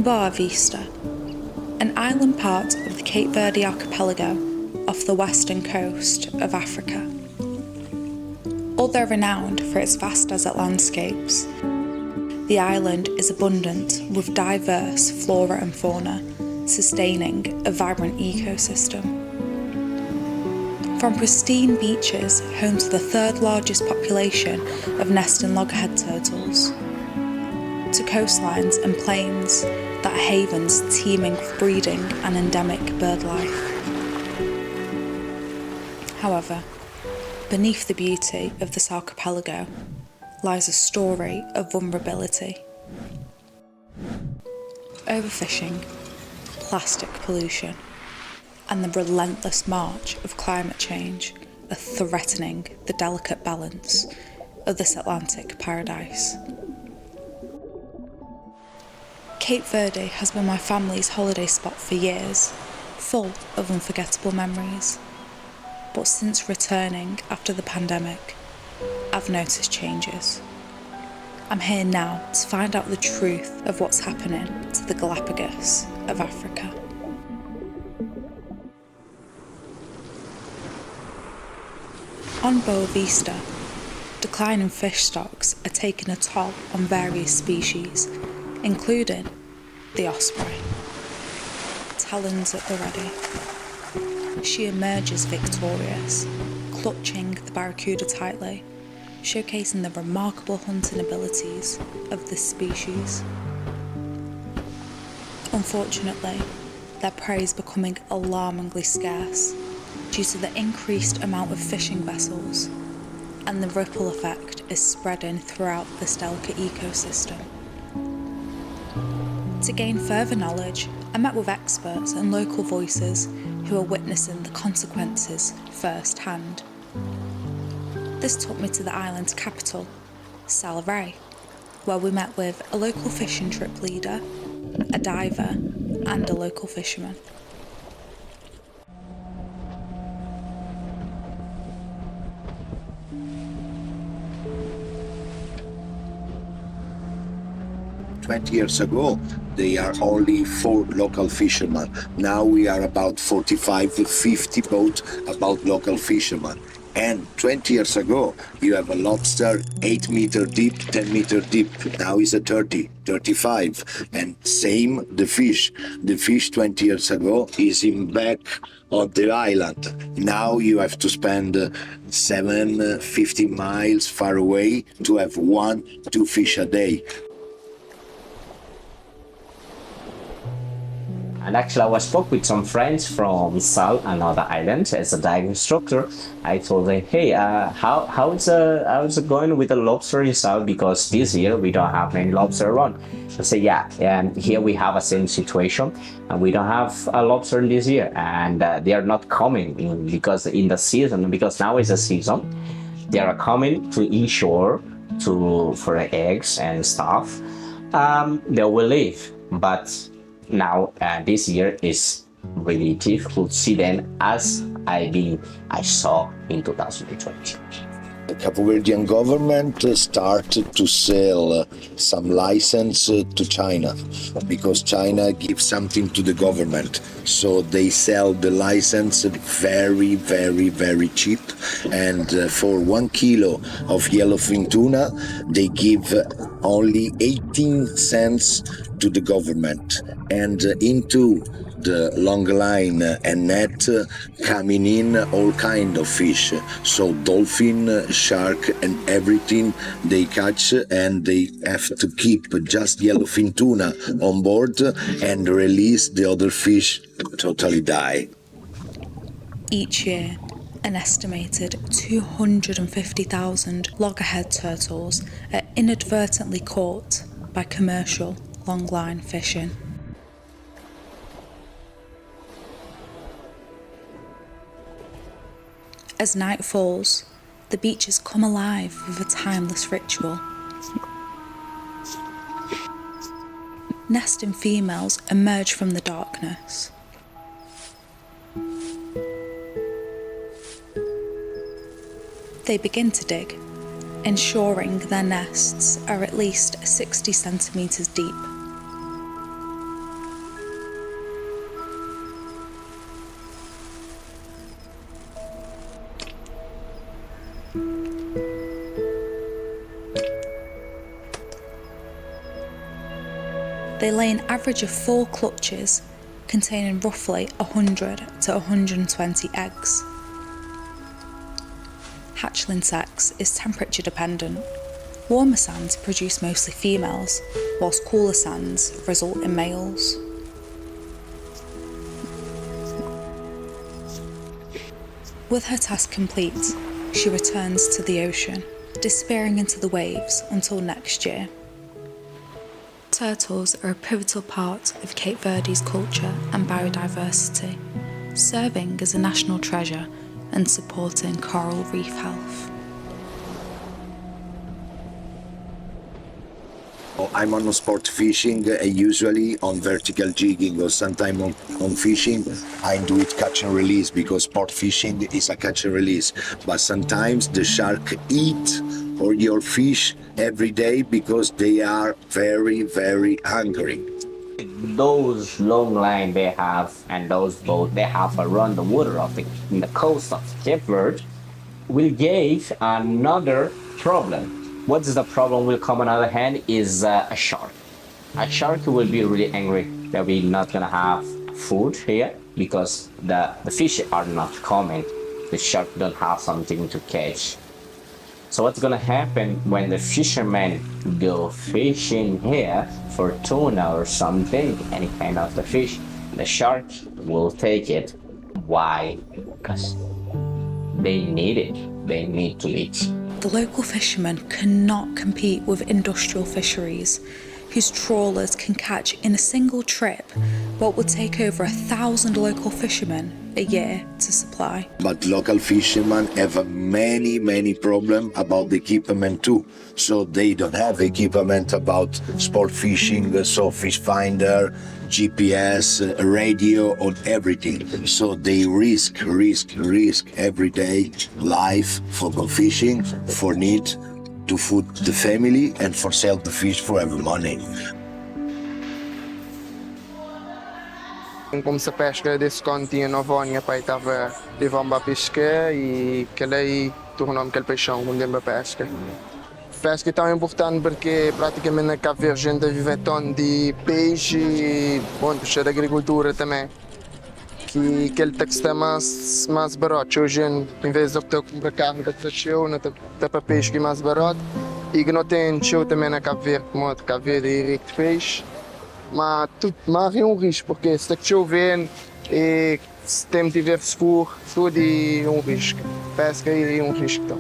Boa Vista, an island part of the Cape Verde archipelago off the western coast of Africa. Although renowned for its vast desert landscapes, the island is abundant with diverse flora and fauna, sustaining a vibrant ecosystem. From pristine beaches home to the third largest population of nesting loggerhead turtles, to coastlines and plains that are havens teeming with breeding and endemic bird life. However, beneath the beauty of this archipelago lies a story of vulnerability. Overfishing, plastic pollution, and the relentless march of climate change are threatening the delicate balance of this Atlantic paradise. Cape Verde has been my family's holiday spot for years, full of unforgettable memories. But since returning after the pandemic, I've noticed changes. I'm here now to find out the truth of what's happening to the Galapagos of Africa. On Boa Vista, declining fish stocks are taking a toll on various species, including the osprey. Talons at the ready. She emerges victorious, clutching the barracuda tightly, showcasing the remarkable hunting abilities of this species. Unfortunately, their prey is becoming alarmingly scarce due to the increased amount of fishing vessels, and the ripple effect is spreading throughout this delicate ecosystem. To gain further knowledge, I met with experts and local voices who are witnessing the consequences firsthand. This took me to the island's capital, Saléré, where we met with a local fishing trip leader, a diver, and a local fisherman. Years ago, there are only 4 local fishermen. Now we are about 45 to 50 boats about local fishermen. And 20 years ago, you have a lobster 8 meter deep, 10 meter deep. Now it's a 30, 35. And same the fish. The fish 20 years ago is in back of the island. Now you have to spend 50 miles far away to have 1-2 fish a day. And actually, I spoke with some friends from Sal, another island, as a dive instructor. I told them, hey, how's it going with the lobster in Sal? Because this year we don't have many lobster around. I say, yeah, and here we have a same situation, and we don't have a lobster this year, and they are not coming because in the season, because now is a season, they are coming to inshore for the eggs and stuff. They will leave, but now this year is really difficult to see them as I saw in 2020. The Cape Verdean government started to sell some license to China because China gives something to the government. So they sell the license very, very, very cheap. And for 1 kilo of yellowfin tuna, they give only 18 cents to the government. And into the long line and net coming in all kind of fish, so dolphin, shark and everything they catch, and they have to keep just yellowfin tuna on board and release the other fish totally die. Each year, an estimated 250,000 loggerhead turtles are inadvertently caught by commercial longline fishing. As night falls, the beaches come alive with a timeless ritual. Nesting females emerge from the darkness. They begin to dig, ensuring their nests are at least 60 centimetres deep. They lay an average of 4 clutches, containing roughly 100 to 120 eggs. Hatchling sex is temperature dependent. Warmer sands produce mostly females, whilst cooler sands result in males. With her task complete, she returns to the ocean, disappearing into the waves until next year. Turtles are a pivotal part of Cape Verde's culture and biodiversity, serving as a national treasure and supporting coral reef health. I'm on sport fishing, usually on vertical jigging or sometimes on fishing. I do it catch and release because sport fishing is a catch and release. But sometimes the shark eat or your fish every day because they are very, very hungry. Those long line they have and those boats they have around the water of the coast of Cape Verde will give another problem. What's the problem will come on the other hand is a shark. A shark will be really angry that we're not gonna have food here because the fish are not coming. The shark don't have something to catch. So what's gonna happen when the fishermen go fishing here for tuna or something, any kind of the fish, the shark will take it. Why? Because they need it. They need to eat. The local fishermen cannot compete with industrial fisheries, whose trawlers can catch in a single trip what would take over 1,000 local fishermen a year to supply. But local fishermen have many problems about the equipment too. So they don't have equipment about sport fishing, so fish finder, GPS, radio, or everything. So they risk every day life for go fishing, for need to feed the family and for sell the fish for every money. Como se pesca desse continha novonia pai tava levando a pesca e que lei tornou aquele peixão quando ele pesca. Pesca é tão importante porque praticamente na Cabo Verde a gente vive tão de peixe e bom, puxa da agricultura também. Que ele tem que estar mais barato. Hoje em vez de optar comprar carne que está cheio, não tem para peixe que é mais barato. E que não tem cheio também na Cabo Verde, como Cabo Verde é rico de peixe. Mas havia risco, porque se chover e se o tempo estiver escuro, tudo é risco. Pesca é risco. Então.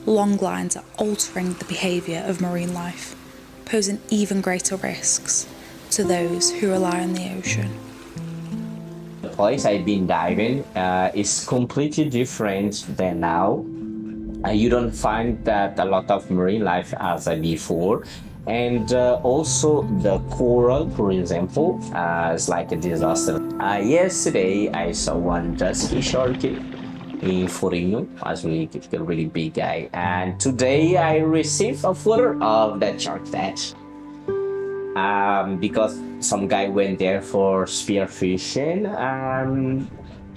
Long lines are altering the behaviour of marine life, posing even greater risks to those who rely on the ocean. The place I've been diving is completely different than now. You don't find that a lot of marine life as before. And also the coral, for example, is like a disaster. Yesterday I saw one dusky shark in Forinho, was a really big guy. And today I received a photo of that shark because some guy went there for spear fishing.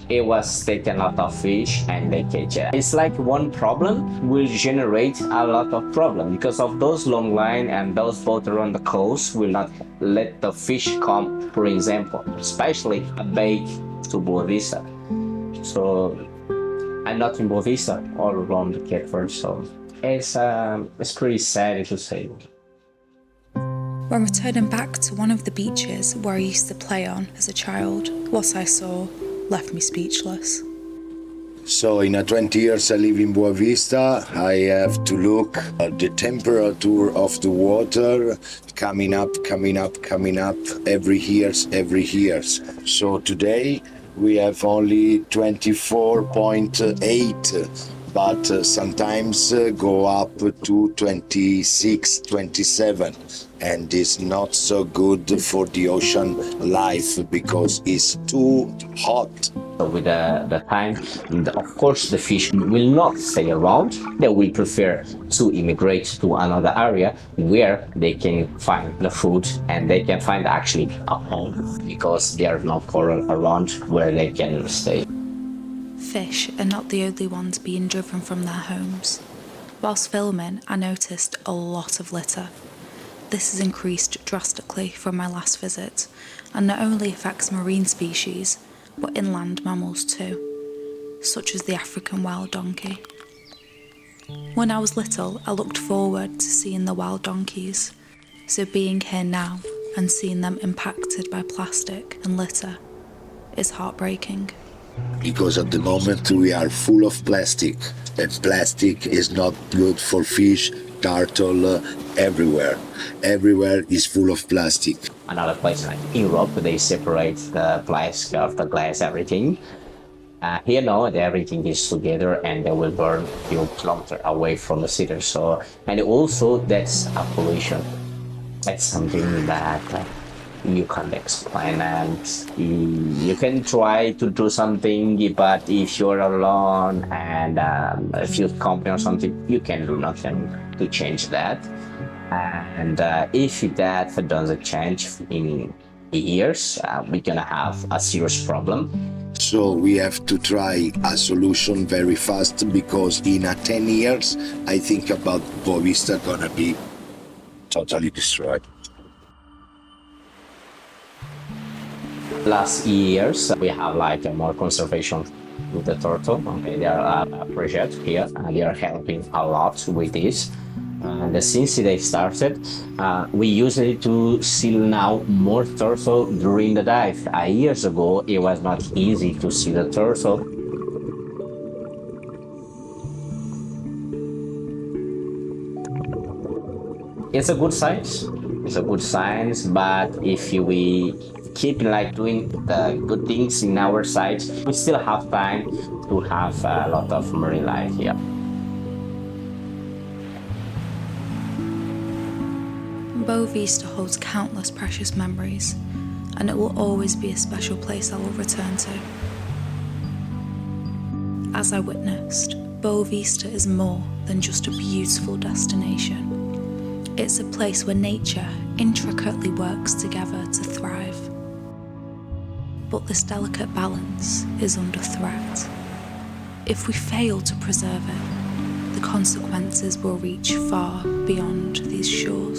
It was taking a lot of fish and they catch it. It's like one problem will generate a lot of problem because of those long line and those boats around the coast will not let the fish come, for example, especially a bait to Boa Vista. So I'm not in Boa Vista, all around the Cape Verde, so it's pretty sad to say. When returning back to one of the beaches where I used to play on as a child, what I saw left me speechless. So in 20 years I live in Boa Vista, I have to look at the temperature of the water coming up every year. So today we have only 24.8, but sometimes go up to 26, 27. And it's not so good for the ocean life because it's too hot. So with the time, of course, the fish will not stay around. They will prefer to immigrate to another area where they can find the food and they can find actually a home because there are no coral around where they can stay. Fish are not the only ones being driven from their homes. Whilst filming, I noticed a lot of litter. this has increased drastically from my last visit and not only affects marine species, but inland mammals too, such as the African wild donkey. When I was little, I looked forward to seeing the wild donkeys, so being here now and seeing them impacted by plastic and litter is heartbreaking. Because at the moment we are full of plastic, and plastic is not good for fish, turtle, everywhere. Everywhere is full of plastic. Another place like Europe, they separate the plastic of the glass, everything. Here no, everything is together and they will burn a few kilometers away from the city. So, and also that's a pollution. That's something that you can't explain, and you can try to do something, but if you're alone and if you're company or something, you can do nothing to change that. And if that doesn't change in years, we're gonna have a serious problem. So we have to try a solution very fast, because in 10 years, I think about Boavista gonna be totally destroyed. Last years, we have like a more conservation with the turtle. Okay, there are a project here, and they are helping a lot with this. And since they started, we use it to see now more turtle during the dive. Years ago, it was not easy to see the turtle. It's a good science. It's a good science, but if we keep like doing the good things in our side, we still have time to have a lot of marine life here. Boavista holds countless precious memories, and it will always be a special place I will return to. As I witnessed, Boavista is more than just a beautiful destination. It's a place where nature intricately works together to thrive. But this delicate balance is under threat. If we fail to preserve it, the consequences will reach far beyond these shores.